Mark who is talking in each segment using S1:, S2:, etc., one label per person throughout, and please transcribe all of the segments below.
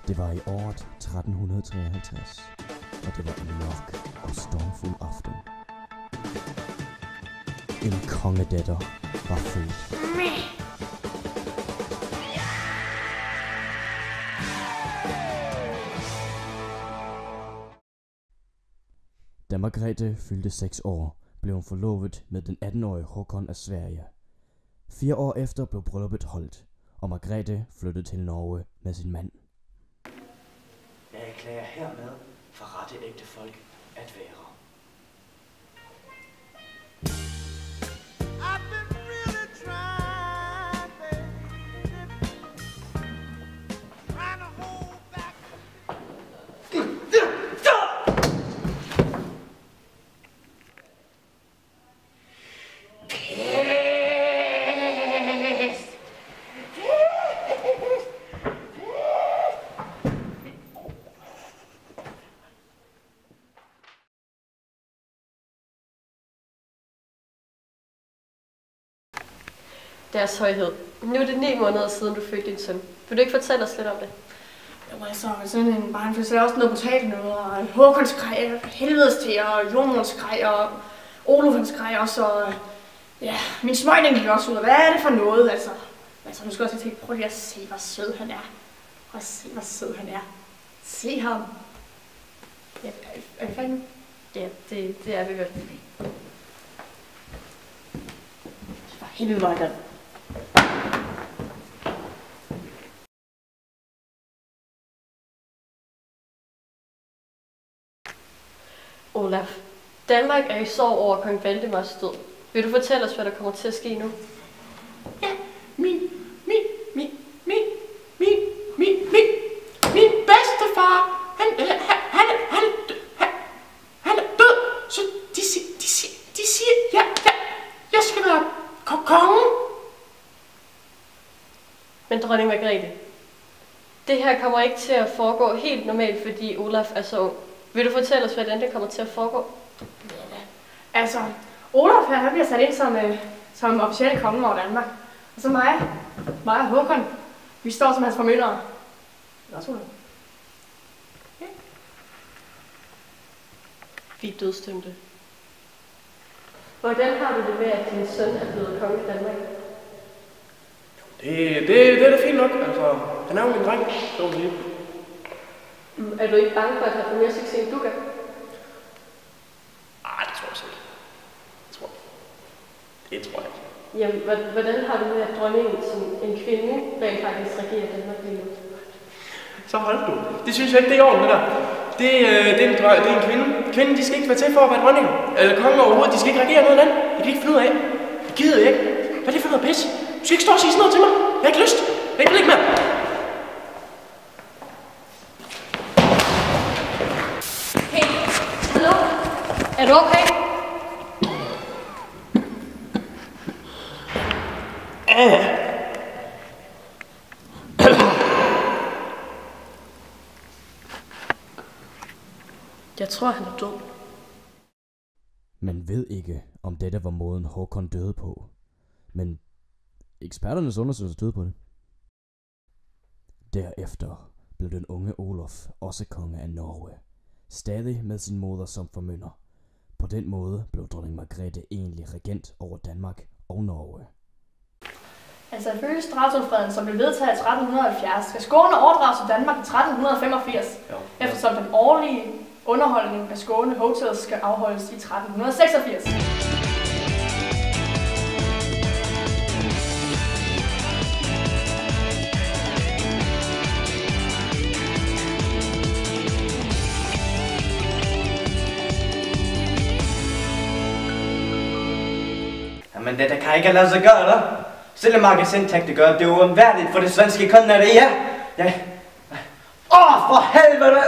S1: Det var i året 1353, og det var en mørk og stormfuld aften. En kongedatter var født. Da Margrethe fyldte 6 år, blev hun forlovet med den 18-årige Håkon af Sverige. 4 år efter blev brylluppet holdt, og Margrethe flyttede til Norge med sin mand.
S2: Jeg erklærer hermed for rette ægte folk at være.
S3: Deres højhed. Nu er det 9 måneder siden, du fødte din søn. Vil du ikke fortælle os lidt om det?
S4: Jo, altså, sådan en barnfødsel er også noget brutalt noget, og Håkon skreg, helvedes til, og Jorden skreg, og Olof skreg også, og ja, min smøgning gik også ud, og hvad er det for noget, altså? Altså, nu skal jeg også tænke, prøv lige at se, hvor sød han er. Prøv at se, hvor sød han er. Se ham. Ja, er vi færdige?
S3: Ja, det er vi vel.
S4: For helvede, hvor er det.
S3: Olaf, Danmark er i sorg over kong Valdemars død. Vil du fortælle os, hvad der kommer til at ske nu?
S4: Ja, min bedstefar, han er død, så de siger, jeg skal være kongen.
S3: Men dronning Margrethe, det her kommer ikke til at foregå helt normalt, fordi Olaf er så ung. Vil du fortælle os, hvordan det kommer til at foregå?
S4: Ja, altså, Olaf her, han bliver sat ind som officiel konge over Danmark. Og så mig og Håkon, vi står som hans formyndere. Også Olaf. Ja.
S3: Vi er dødsdømte. Hvordan har du det med, at din søn er blevet konge i Danmark?
S2: Det er da fint nok, altså. Han er jo min dreng, så må sige.
S3: Er du ikke bange for, at han får mere succes, end du gør?
S2: Ej, det tror jeg ikke. Det tror jeg ikke.
S3: Jamen, hvordan har du med, at dronningen som en kvinde rent faktisk regerer Danmark lige nu?
S2: Så hold du. Det synes jeg ikke, det er i orden, det der. Det er en kvinde. Kvinden, de skal ikke være til for at være dronning. Eller kongen overhovedet. De skal ikke regere noget land. Det kan de ikke finde ud af. Det gider jeg ikke. Hvad er det for noget pis? Du skal ikke stå og sige sådan noget til mig. Jeg har ikke lyst. Jeg vil ikke mere.
S3: Hey, hallo? Er du okay? Jeg tror, han er død.
S1: Man ved ikke, om dette var måden Håkon døde på, men eksperternes undersøgelse døde på det. Derefter blev den unge Olof også konge af Norge, stadig med sin moder som formynder. På den måde blev dronning Margrethe egentlig regent over Danmark og Norge.
S4: Altså ifølge Stratonfreden, som blev vedtaget i 1370, skal Skåne overdrages til Danmark i 1385, eftersom den årlige underholdning af Skåne Hotels skal afholdes i 1386.
S2: Jamen, det kan ikke lade sig gøre, eller? Selvom magasintekter gør, det er uundværligt for det svenske konge, ja. For helvede!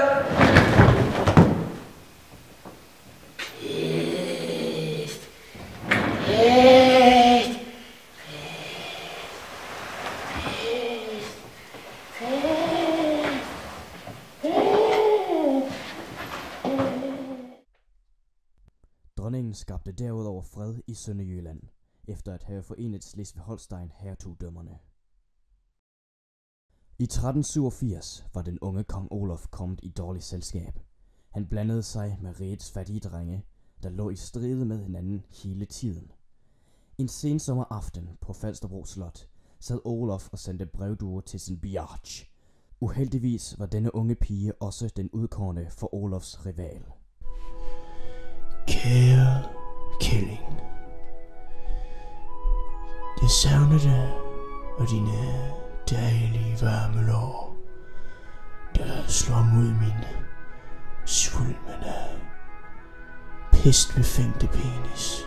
S1: Dronningen skabte derudover fred i Sønderjylland, efter at have forenet Slesvig-Holstein hertugdømmerne. I 1387 var den unge kong Olaf kommet i dårligt selskab. Han blandede sig med rigets fattige drenge, der lå i stride med hinanden hele tiden. En sensommeraften på Falsterbro Slot sad Olaf og sendte brevduer til sin biatch. Uheldigvis var denne unge pige også den udkårne for Olafs rival.
S5: Kære Kælling, jeg savner dig og dine dejlige varme lår, der slår mod min svulmende, pestbefængte penis.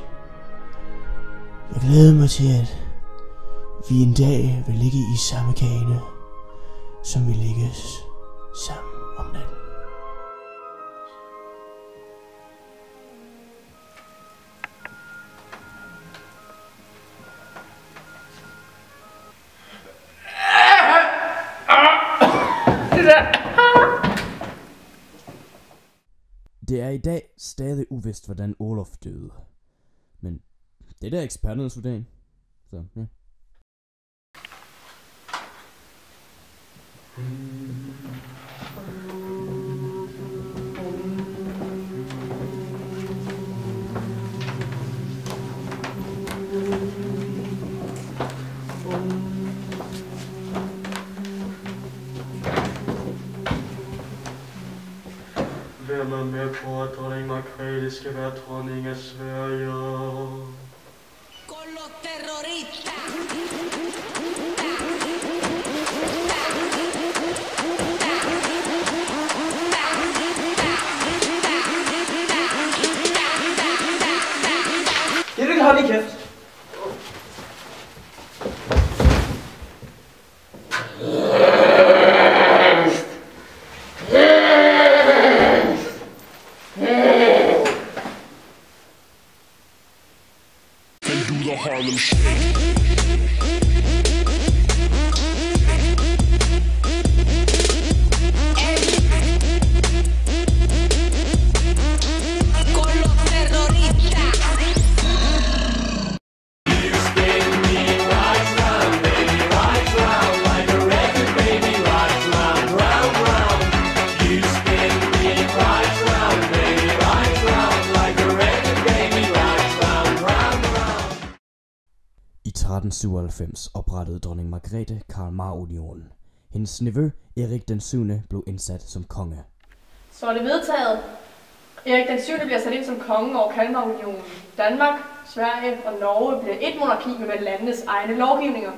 S5: Jeg glæder mig til, at vi en dag vil ligge i samme kane, som vi ligges sammen om natten.
S1: Det er i dag stadig uvist, hvordan Olaf døde. Men det er da eksperternes vurdering. Så, ja.
S2: Vær man med på, at dronning Margrethe skal være dronning af Sverige.
S6: Con los terroristas.
S2: Det vil holde i kæft.
S7: Harlem Shake.
S1: I 1397 oprettede dronning Margrethe Kalmarunionen. Hendes nevø Erik den 7. blev indsat som konge.
S4: Så er det vedtaget. Erik den 7. bliver sat ind som konge over Kalmarunionen. Danmark, Sverige og Norge bliver et monarki med landenes egne lovgivninger.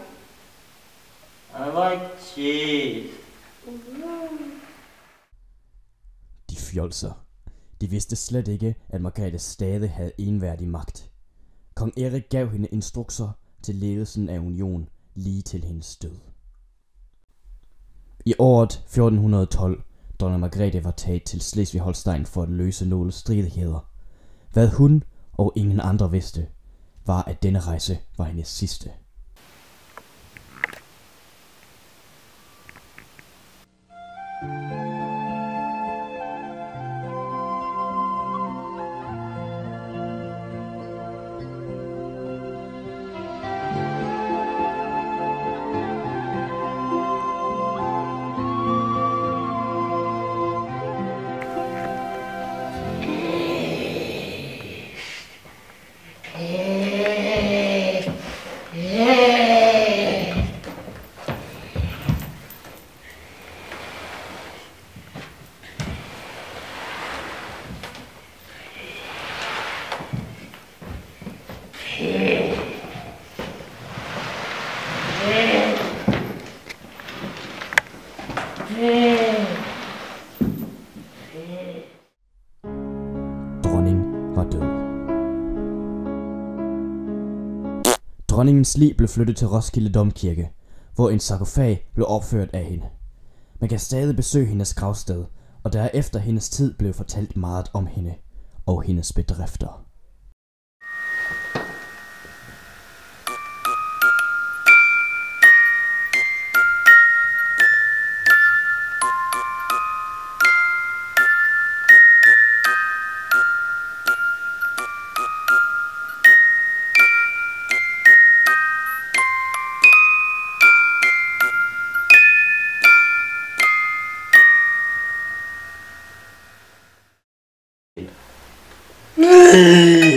S1: De fjolser. De vidste slet ikke, at Margrethe stadig havde enværdig magt. Kong Erik gav hende instrukser til ledelsen af union lige til hendes død. I året 1412, dronning Margrethe var taget til Slesvig-Holstein for at løse nogle stridigheder. Hvad hun og ingen andre vidste, var at denne rejse var hendes sidste. Dronningen var død. Dronningens lig blev flyttet til Roskilde Domkirke, hvor en sarkofag blev opført af hende. Man kan stadig besøge hendes gravsted, og der efter hendes tid blev fortalt meget om hende og hendes bedrifter.
S7: Shake!